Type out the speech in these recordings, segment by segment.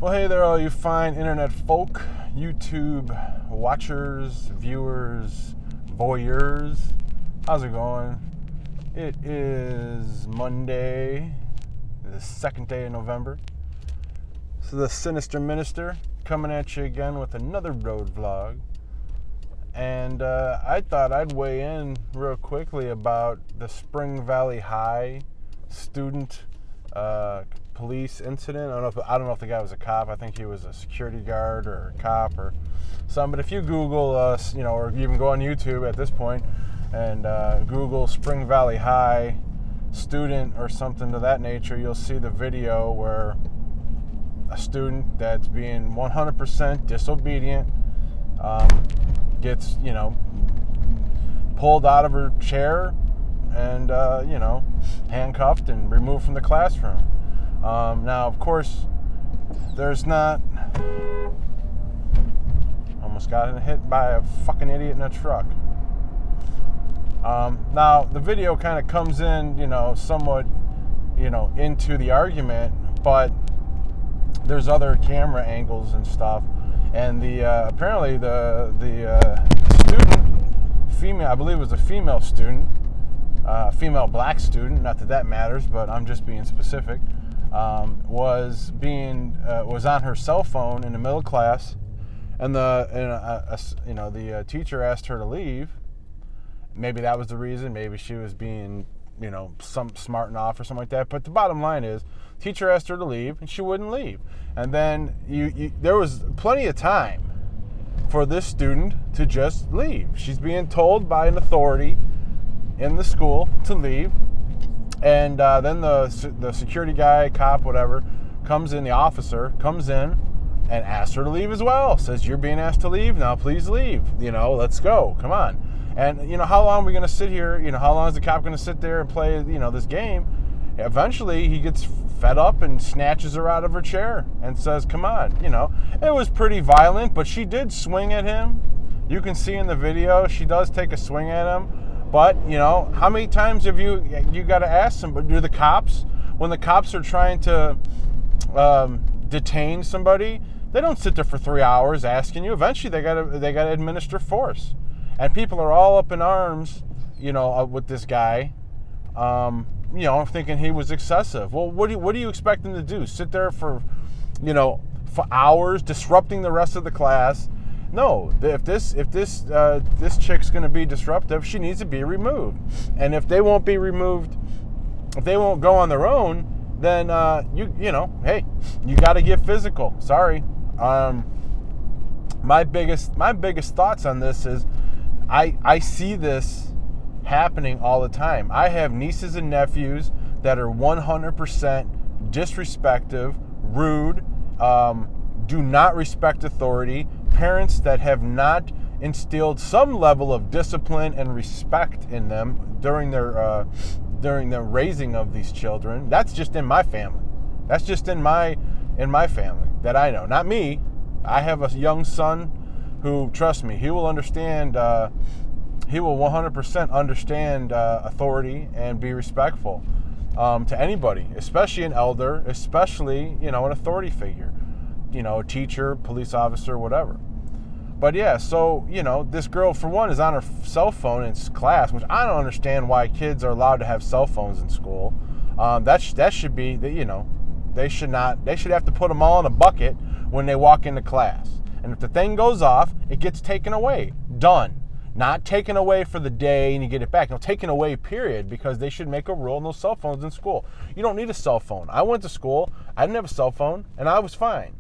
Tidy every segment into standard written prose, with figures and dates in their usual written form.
Well, hey there, all you fine internet folk, YouTube watchers, viewers, voyeurs. How's it going? It is Monday, the second day of November. So the Sinister Minister coming at you again with another road vlog. And I thought I'd weigh in real quickly about the Spring Valley High student police incident. I don't know if the guy was a cop. I think he was a security guard or a cop or something. But if you Google, or even go on YouTube at this point and Google Spring Valley High student or something to that nature, you'll see the video where a student that's being 100% disobedient gets, pulled out of her chair and, handcuffed and removed from the classroom. Now, of course, there's not... Almost got hit by a fucking idiot in a truck. Now, the video kind of comes in, somewhat, into the argument, but there's other camera angles and stuff. And apparently the student, female, I believe it was a female student, female black student, not that matters, but I'm just being specific, was on her cell phone in the middle class, and the teacher asked her to leave. Maybe that was the reason. Maybe she was being, smart enough or something like that. But the bottom line is, teacher asked her to leave, and she wouldn't leave. And then there was plenty of time for this student to just leave. She's being told by an authority in the school to leave. And then the security guy, cop, whatever, the officer comes in and asks her to leave as well. Says, you're being asked to leave, now please leave. Let's go, come on. And, how long are we going to sit here? How long is the cop going to sit there and play, this game? Eventually, he gets fed up and snatches her out of her chair and says, come on. It was pretty violent, but she did swing at him. You can see in the video, she does take a swing at him. But, how many times have you got to ask them? But do the cops, when the cops are trying to detain somebody, they don't sit there for 3 hours asking you. Eventually, they got to administer force. And people are all up in arms, with this guy, thinking he was excessive. Well, what do you expect them to do? Sit there for hours, disrupting the rest of the class? No, if this chick's going to be disruptive, she needs to be removed. And if they won't be removed, if they won't go on their own, then hey, you got to get physical. Sorry. My biggest thoughts on this is, I see this happening all the time. I have nieces and nephews that are 100% disrespectful, rude, do not respect authority, parents that have not instilled some level of discipline and respect in them during their raising of these children. That's just in my family. That's just in my family that I know. Not me. I have a young son who, trust me, he will understand. He will 100% understand authority and be respectful to anybody, especially an elder, especially an authority figure, a teacher, police officer, whatever. But yeah, so this girl, for one, is on her cell phone in class, which I don't understand why kids are allowed to have cell phones in school. That should be they should have to put them all in a bucket when they walk into class. And if the thing goes off, it gets taken away. Done. Not taken away for the day and you get it back. No, taken away, period, because they should make a rule, no cell phones in school. You don't need a cell phone. I went to school. I didn't have a cell phone, and I was fine.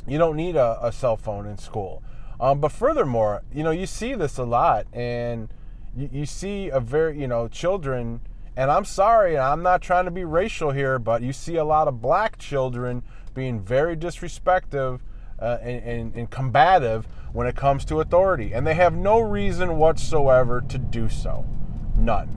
You don't need a cell phone in school. But furthermore, you see this a lot, and you see a very, children, and I'm sorry, I'm not trying to be racial here, but you see a lot of black children being very disrespectful and combative when it comes to authority, and they have no reason whatsoever to do so. None.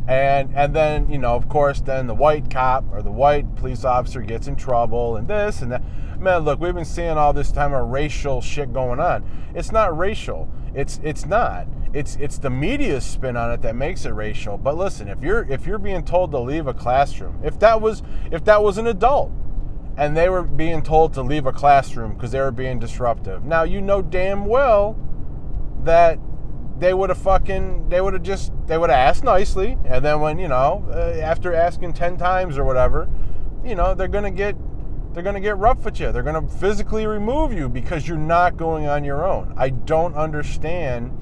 And then, of course, then the white cop or the white police officer gets in trouble and this and that. Man, look, we've been seeing all this time of racial shit going on. It's not racial. It's not. it's the media's spin on it that makes it racial. But listen, if you're being told to leave a classroom, if that was an adult and they were being told to leave a classroom because they were being disruptive, now you know damn well that they would have asked nicely, and then when, after asking 10 times or whatever, they're gonna get rough with you. They're gonna physically remove you because you're not going on your own. I don't understand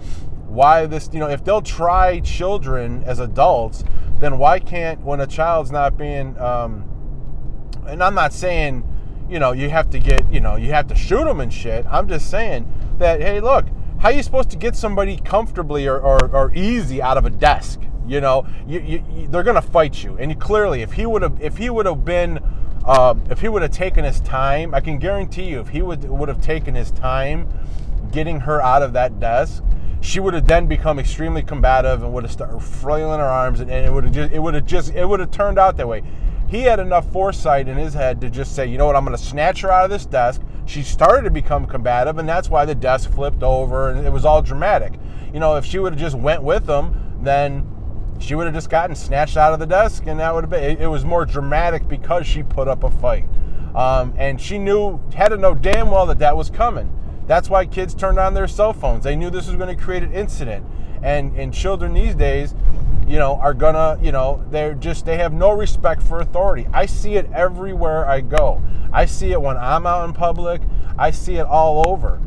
why this, if they'll try children as adults, then why can't, when a child's not being, and I'm not saying, you have to shoot them and shit. I'm just saying that, hey, look, how are you supposed to get somebody comfortably or easy out of a desk? They're gonna fight you. And clearly, if he would have taken his time, I can guarantee you, if he would have taken his time getting her out of that desk, she would have then become extremely combative and would have started flailing her arms, and it would have turned out that way. He had enough foresight in his head to just say, you know what, I'm going to snatch her out of this desk. She started to become combative, and that's why the desk flipped over, and it was all dramatic. If she would have just went with him, then she would have just gotten snatched out of the desk, and that would have been, it was more dramatic because she put up a fight. And she had to know damn well that was coming. That's why kids turned on their cell phones. They knew this was going to create an incident. And children these days, are gonna, they have no respect for authority. I see it everywhere I go. I see it when I'm out in public. I see it all over.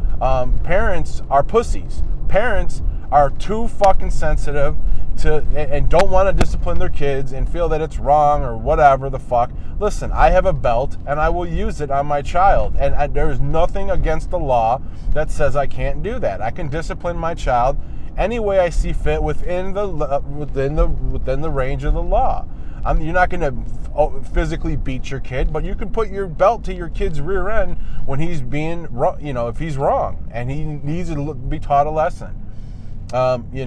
Parents are pussies. Parents are too fucking sensitive and don't want to discipline their kids and feel that it's wrong or whatever the fuck. Listen, I have a belt and I will use it on my child, and there's nothing against the law that says I can't do that. I can discipline my child any way I see fit within the range of the law. You're not going to physically beat your kid, but you can put your belt to your kid's rear end when he's being, if he's wrong and he needs to be taught a lesson. You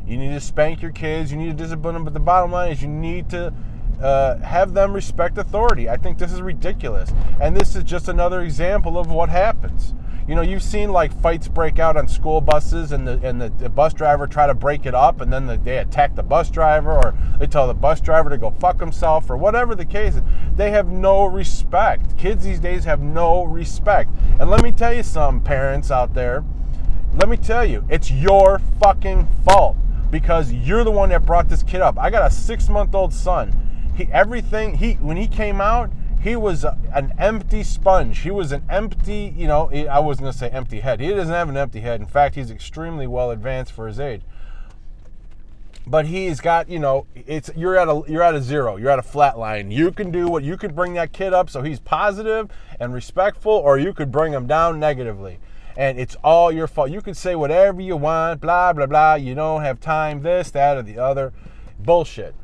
need to spank your kids, you need to discipline them, but the bottom line is you need to have them respect authority. I think this is ridiculous, and this is just another example of what happens. You've seen like fights break out on school buses, and the bus driver try to break it up, and then they attack the bus driver, or they tell the bus driver to go fuck himself, or whatever the case is. They have no respect. Kids these days have no respect. And let me tell you something, parents out there. Let me tell you, it's your fucking fault because you're the one that brought this kid up. I got a 6-month-old son. When he came out, he was an empty sponge. He was an empty, I wasn't going to say empty head. He doesn't have an empty head. In fact, he's extremely well advanced for his age. But he's got, you're at a zero. You're at a flat line. You can bring that kid up so he's positive and respectful, or you could bring him down negatively. And it's all your fault. You can say whatever you want, blah, blah, blah. You don't have time, this, that, or the other. Bullshit.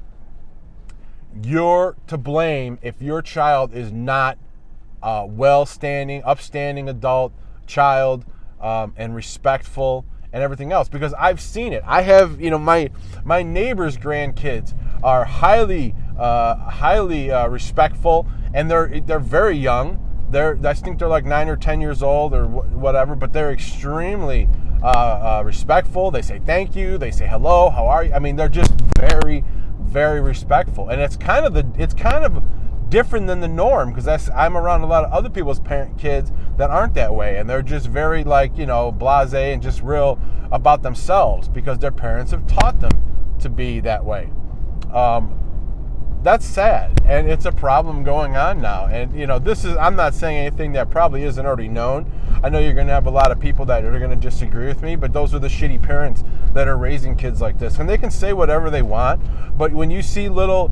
You're to blame if your child is not a upstanding adult child, and respectful and everything else. Because I've seen it. I have, my neighbor's grandkids are highly respectful, and they're very young. I think they're like 9 or 10 years old or whatever, but they're extremely respectful. They say thank you. They say hello. How are you? I mean, they're just very, very respectful, and it's kind of different than the norm because I'm around a lot of other people's kids that aren't that way, and they're just very blasé and just real about themselves because their parents have taught them to be that way. That's sad, and it's a problem going on now. And I'm not saying anything that probably isn't already known. I know you're going to have a lot of people that are going to disagree with me, but those are the shitty parents that are raising kids like this. And they can say whatever they want, but when you see little,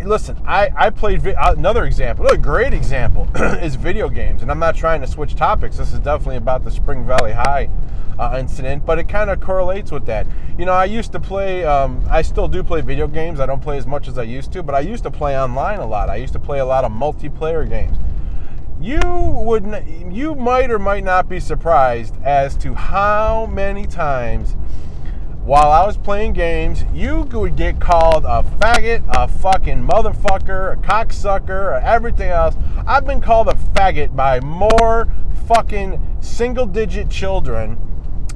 listen, I played, another example, a great example is video games. And I'm not trying to switch topics. This is definitely about the Spring Valley High incident, but it kind of correlates with that. I used to play, I still do play video games. I don't play as much as I used to, but I used to play online a lot. I used to play a lot of multiplayer games. You might or might not be surprised as to how many times while I was playing games, you would get called a faggot, a fucking motherfucker, a cocksucker, or everything else. I've been called a faggot by more fucking single-digit children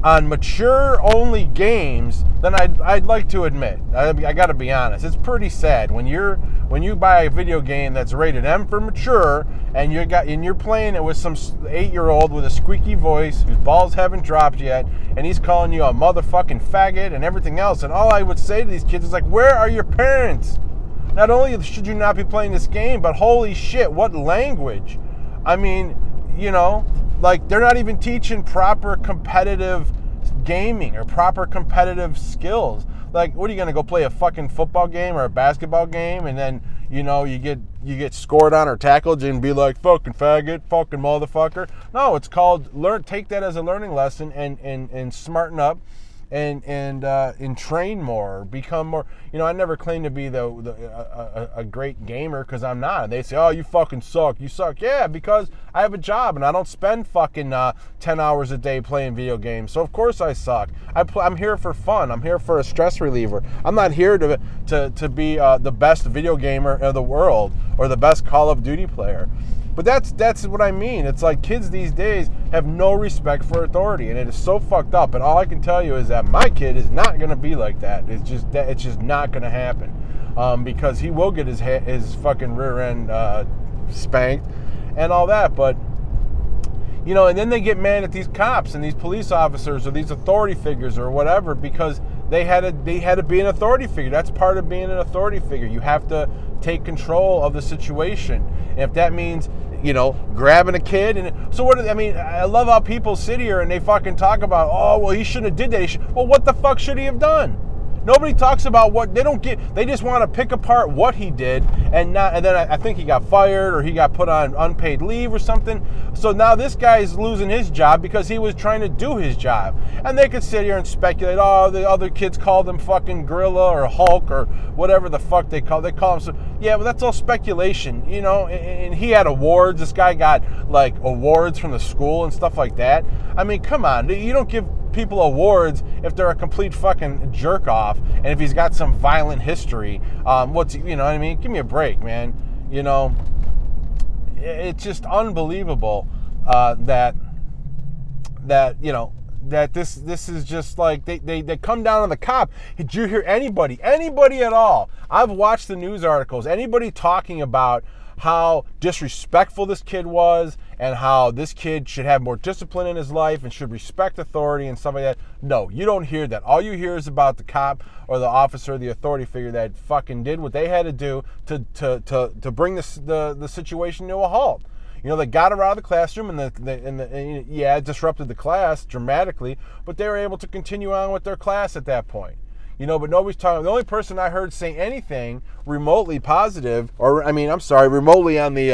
on mature-only games, then I'd like to admit, I got to be honest, it's pretty sad when you buy a video game that's rated M for mature, and you're playing it with some 8-year-old with a squeaky voice whose balls haven't dropped yet, and he's calling you a motherfucking faggot and everything else. And all I would say to these kids is like, where are your parents? Not only should you not be playing this game, but holy shit, what language? I mean, like, they're not even teaching proper competitive gaming or proper competitive skills. Like, what are you going to go play a fucking football game or a basketball game, and then, you get scored on or tackled and be like, fucking faggot, fucking motherfucker? No, it's called take that as a learning lesson and smarten up and train more, become more. I never claim to be a great gamer, because I'm not. And they say, oh, you fucking suck. You suck. Yeah, because I have a job and I don't spend fucking 10 hours a day playing video games. So of course I suck. I'm here for fun. I'm here for a stress reliever. I'm not here to be the best video gamer of the world or the best Call of Duty player. But that's what I mean. It's like kids these days have no respect for authority, and it is so fucked up. And all I can tell you is that my kid is not going to be like that. It's just not going to happen, because he will get his fucking rear end spanked and all that. But and then they get mad at these cops and these police officers or these authority figures or whatever, because they had to be an authority figure. That's part of being an authority figure. You have to take control of the situation, and if that means grabbing a kid. And so I love how people sit here and they fucking talk about, oh, well, he shouldn't have did that. Well, what the fuck should he have done? Nobody talks about what they don't get. They just want to pick apart what he did, and then I think he got fired or he got put on unpaid leave or something. So now this guy is losing his job because he was trying to do his job. And they could sit here and speculate, oh, the other kids called him fucking Gorilla or Hulk or whatever the fuck they call him. So yeah, but that's all speculation, and he had awards. This guy got like awards from the school and stuff like that. I mean, come on, you don't give people awards if they're a complete fucking jerk off, and if he's got some violent history. What I mean? Give me a break, man. It's just unbelievable that this is just like they come down on the cop. Did you hear anybody at all? I've watched the news articles. Anybody talking about how disrespectful this kid was and how this kid should have more discipline in his life and should respect authority and stuff like that? No, you don't hear that. All you hear is about the cop or the officer, the authority figure that fucking did what they had to do to bring the situation to a halt. They got her out of the classroom, and it disrupted the class dramatically, but they were able to continue on with their class at that point. But nobody's talking. The only person I heard say anything remotely positive, remotely on the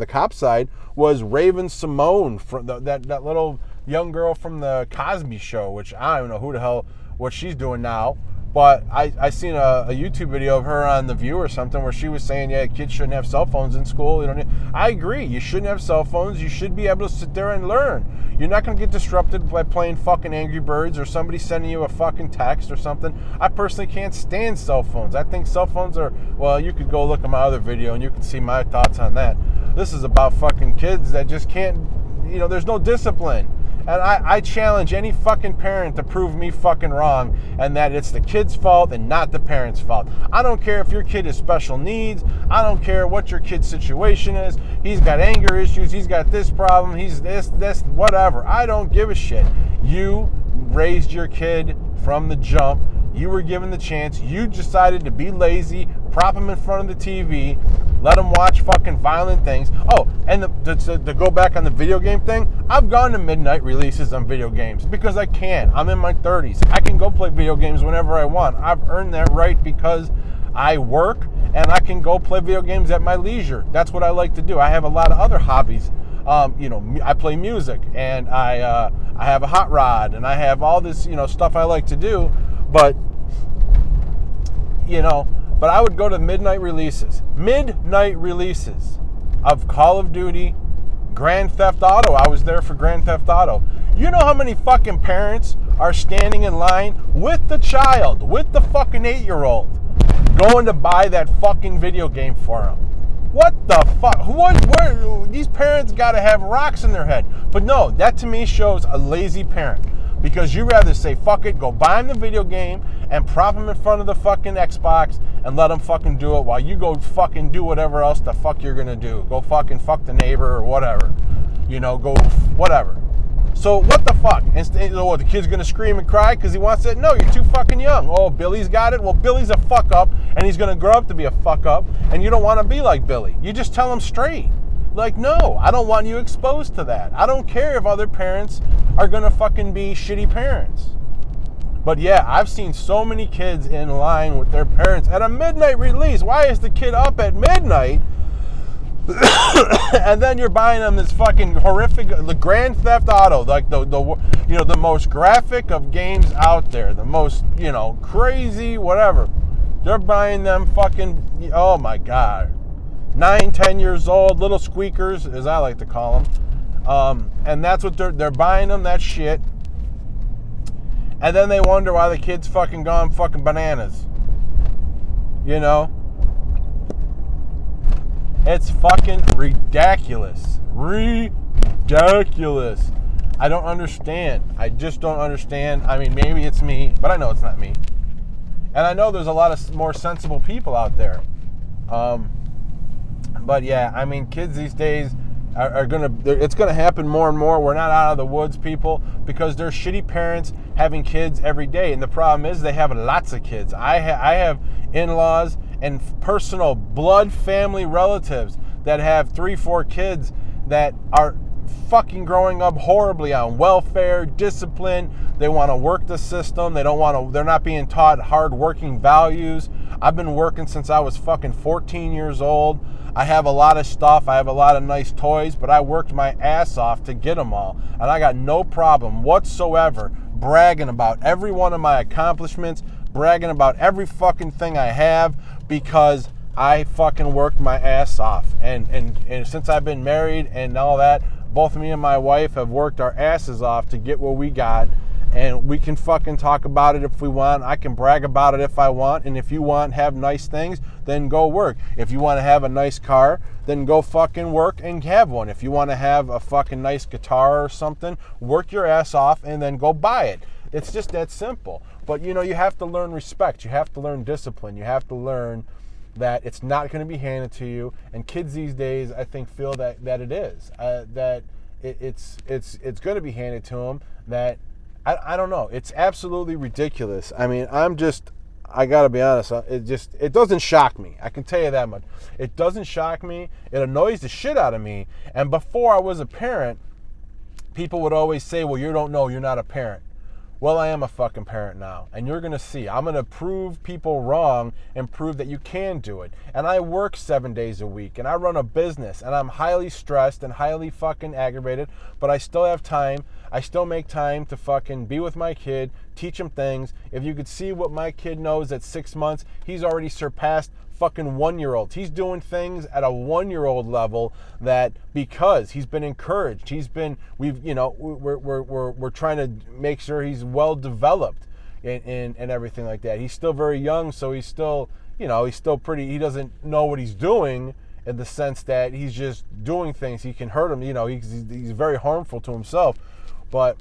cop side, was Raven Simone, from that little young girl from the Cosby Show, which I don't know who the hell what she's doing now. But I seen a YouTube video of her on The View or something where she was saying, yeah, kids shouldn't have cell phones in school. I agree. You shouldn't have cell phones. You should be able to sit there and learn. You're not going to get disrupted by playing fucking Angry Birds or somebody sending you a fucking text or something. I personally can't stand cell phones. I think cell phones are, well, you could go look at my other video and you can see my thoughts on that. This is about fucking kids that just can't, there's no discipline. And I challenge any fucking parent to prove me fucking wrong, and that it's the kid's fault and not the parent's fault. I don't care if your kid has special needs. I don't care what your kid's situation is. He's got anger issues. He's got this problem. He's this, whatever. I don't give a shit. You raised your kid from the jump. You were given the chance. You decided to be lazy, prop him in front of the TV, let him watch fucking violent things. Oh, and to go back on the video game thing, I've gone to midnight releases on video games because I can. I'm in my 30s. I can go play video games whenever I want. I've earned that right because I work, and I can go play video games at my leisure. That's what I like to do. I have a lot of other hobbies. I play music, and I have a hot rod, and I have all this, stuff I like to do. But I would go to midnight releases of Call of Duty, Grand Theft Auto. I was there for Grand Theft Auto. You know how many fucking parents are standing in line with the child, with the fucking 8-year-old, going to buy that fucking video game for them? What the fuck? These parents got to have rocks in their head. But no, that to me shows a lazy parent. Because you rather say, fuck it, go buy him the video game and prop him in front of the fucking Xbox and let him fucking do it while you go fucking do whatever else the fuck you're gonna do. Go fucking fuck the neighbor or whatever. Go whatever. So what the fuck? The kid's gonna scream and cry because he wants it? No, you're too fucking young. Oh, Billy's got it? Well, Billy's a fuck up and he's gonna grow up to be a fuck up and you don't want to be like Billy. You just tell him straight. Like, no, I don't want you exposed to that. I don't care if other parents are going to fucking be shitty parents. But yeah, I've seen so many kids in line with their parents at a midnight release. Why is the kid up at midnight? And then you're buying them this fucking horrific, the Grand Theft Auto, like the most graphic of games out there, the most, crazy, whatever. They're buying them fucking, oh my God. 9, 10 years old, little squeakers, as I like to call them. And that's what they're buying them, that shit. And then they wonder why the kid's fucking gone fucking bananas. It's fucking ridiculous. Ridiculous. I don't understand. I just don't understand. I mean, maybe it's me, but I know it's not me. And I know there's a lot of more sensible people out there. But yeah, I mean, kids these days it's gonna happen more and more. We're not out of the woods, people, because there's shitty parents having kids every day, and the problem is they have lots of kids. I have in-laws and personal blood family relatives that have 3, 4 kids that are fucking growing up horribly on welfare, discipline. They want to work the system. They're not being taught hard-working values. I've been working since I was fucking 14 years old. I have a lot of stuff. I have a lot of nice toys, but I worked my ass off to get them all. And I got no problem whatsoever bragging about every one of my accomplishments, bragging about every fucking thing I have, because I fucking worked my ass off. And since I've been married and all that, both me and my wife have worked our asses off to get what we got. And we can fucking talk about it if we want. I can brag about it if I want. And if you want to have nice things, then go work. If you want to have a nice car, then go fucking work and have one. If you want to have a fucking nice guitar or something, work your ass off and then go buy it. It's just that simple. But, you have to learn respect. You have to learn discipline. You have to learn that it's not going to be handed to you. And kids these days, I think, feel that it is. That it's going to be handed to them. That I don't know. It's absolutely ridiculous. I mean, I gotta be honest. It doesn't shock me. I can tell you that much. It doesn't shock me. It annoys the shit out of me. And before I was a parent, people would always say, well, you don't know, you're not a parent. Well, I am a fucking parent now, and you're going to see. I'm going to prove people wrong and prove that you can do it. And I work 7 days a week, and I run a business, and I'm highly stressed and highly fucking aggravated, but I still have time. I still make time to fucking be with my kid, teach him things. If you could see what my kid knows at 6 months, he's already surpassed fucking 1-year-olds. He's doing things at a 1-year-old level that, because he's been encouraged, we're trying to make sure he's well developed and everything like that. He's still very young, so he's still pretty, he doesn't know what he's doing in the sense that he's just doing things. He can hurt him, he's very harmful to himself. But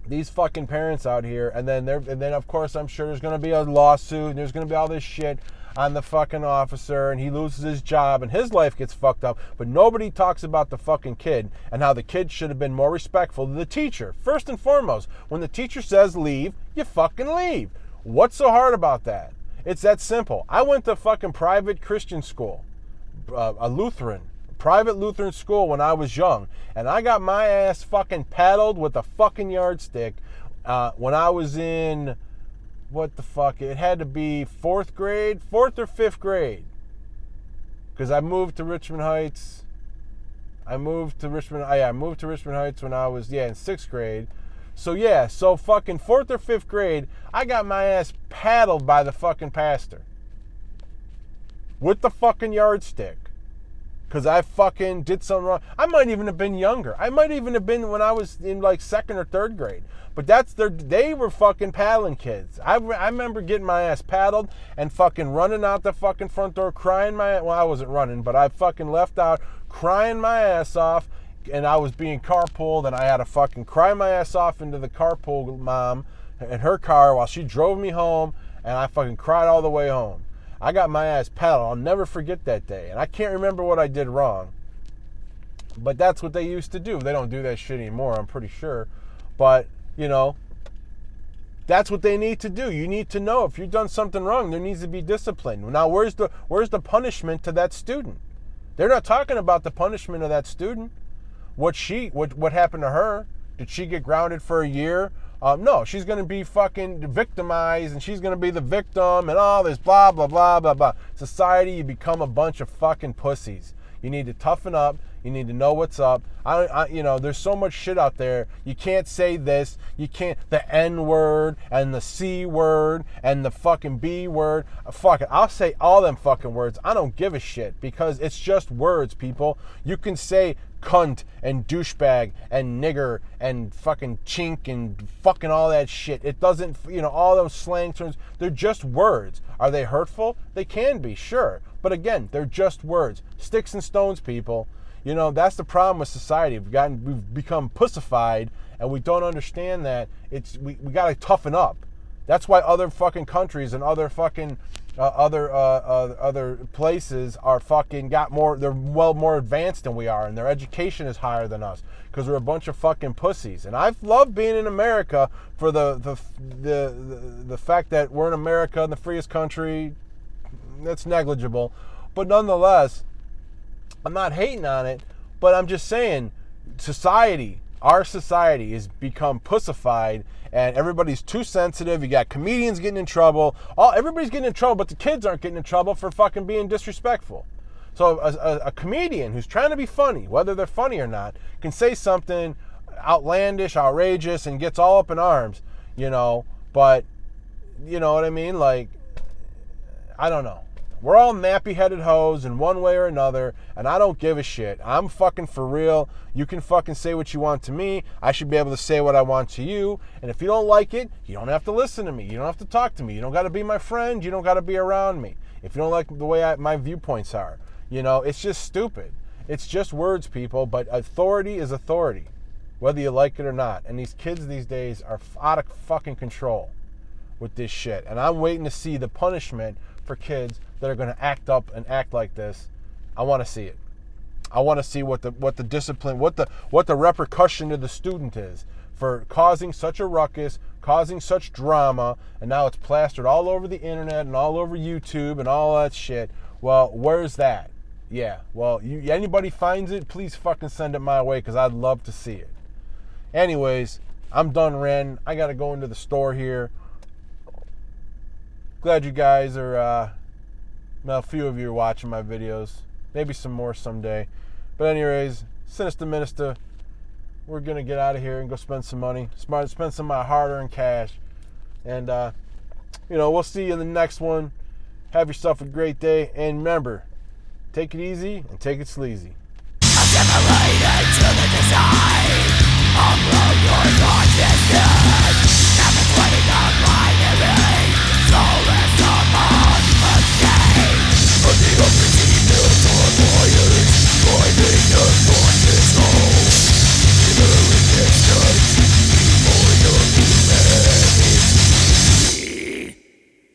these fucking parents out here, and then of course I'm sure there's going to be a lawsuit and there's going to be all this shit on the fucking officer, and he loses his job and his life gets fucked up. But nobody talks about the fucking kid and how the kid should have been more respectful to the teacher. First and foremost, when the teacher says leave, you fucking leave. What's so hard about that? It's that simple. I went to fucking private Christian school, private Lutheran school when I was young, and I got my ass fucking paddled with a fucking yardstick when I was in, what the fuck, it had to be 4th or 5th grade, because I moved to Richmond Heights. I moved to Richmond Heights when I was, in 6th grade. So fucking 4th or 5th grade, I got my ass paddled by the fucking pastor with the fucking yardstick. because I fucking did something wrong. I might even have been younger. I might even have been when I was in like 2nd or 3rd grade. But they were fucking paddling kids. I remember getting my ass paddled and fucking running out the fucking front door well, I wasn't running, but I fucking left out crying my ass off, and I was being carpooled, and I had to fucking cry my ass off into the carpool mom in her car while she drove me home, and I fucking cried all the way home. I got my ass paddled. I'll never forget that day. And I can't remember what I did wrong. But that's what they used to do. They don't do that shit anymore, I'm pretty sure. But, you know, that's what they need to do. You need to know if you've done something wrong, there needs to be discipline. Now, where's the punishment to that student? They're not talking about the punishment of that student. What happened to her? Did she get grounded for a year? No, she's going to be fucking victimized, and she's going to be the victim, and all this blah, blah, blah, blah, blah. Society, you become a bunch of fucking pussies. You need to toughen up. You need to know what's up. There's so much shit out there. You can't say this. You can't, the N word, and the C word, and the fucking B word. Fuck it. I'll say all them fucking words. I don't give a shit, because it's just words, people. You can say cunt and douchebag and nigger and fucking chink and fucking all that shit. It doesn't, all those slang terms, they're just words. Are they hurtful? They can be, sure. But again, they're just words. Sticks and stones, people. That's the problem with society. We've become pussified, and we don't understand that. We got to toughen up. That's why other fucking countries and other fucking other places are fucking they're more advanced than we are, and their education is higher than us, because we're a bunch of fucking pussies. And I've loved being in America for the fact that we're in America, the freest country. That's negligible, but nonetheless, I'm not hating on it, but I'm just saying our society has become pussified, and everybody's too sensitive. You got comedians getting in trouble. Everybody's getting in trouble, but the kids aren't getting in trouble for fucking being disrespectful. So a comedian who's trying to be funny, whether they're funny or not, can say something outlandish, outrageous, and gets all up in arms, but you know what I mean? Like, I don't know. We're all nappy-headed hoes in one way or another, and I don't give a shit. I'm fucking for real. You can fucking say what you want to me. I should be able to say what I want to you. And if you don't like it, you don't have to listen to me. You don't have to talk to me. You don't got to be my friend. You don't got to be around me. If you don't like the way my viewpoints are. It's just stupid. It's just words, people, but authority is authority, whether you like it or not. And these kids these days are out of fucking control with this shit. And I'm waiting to see the punishment for kids that are going to act up and act like this. I want to see it. I want to see what the discipline, what the repercussion to the student is for causing such a ruckus, causing such drama, and now it's plastered all over the internet and all over YouTube and all that shit. Well, where's that? Yeah, well, anybody finds it, please fucking send it my way, because I'd love to see it. Anyways, I'm done ranting. I got to go into the store here. Glad you guys are, a few of you are watching my videos. Maybe some more someday. But anyways, Sinister Minister, we're going to get out of here and go spend some money. Spend some of my hard-earned cash. And, we'll see you in the next one. Have yourself a great day. And remember, take it easy and take it sleazy. Assimilated to the design of your consciousness.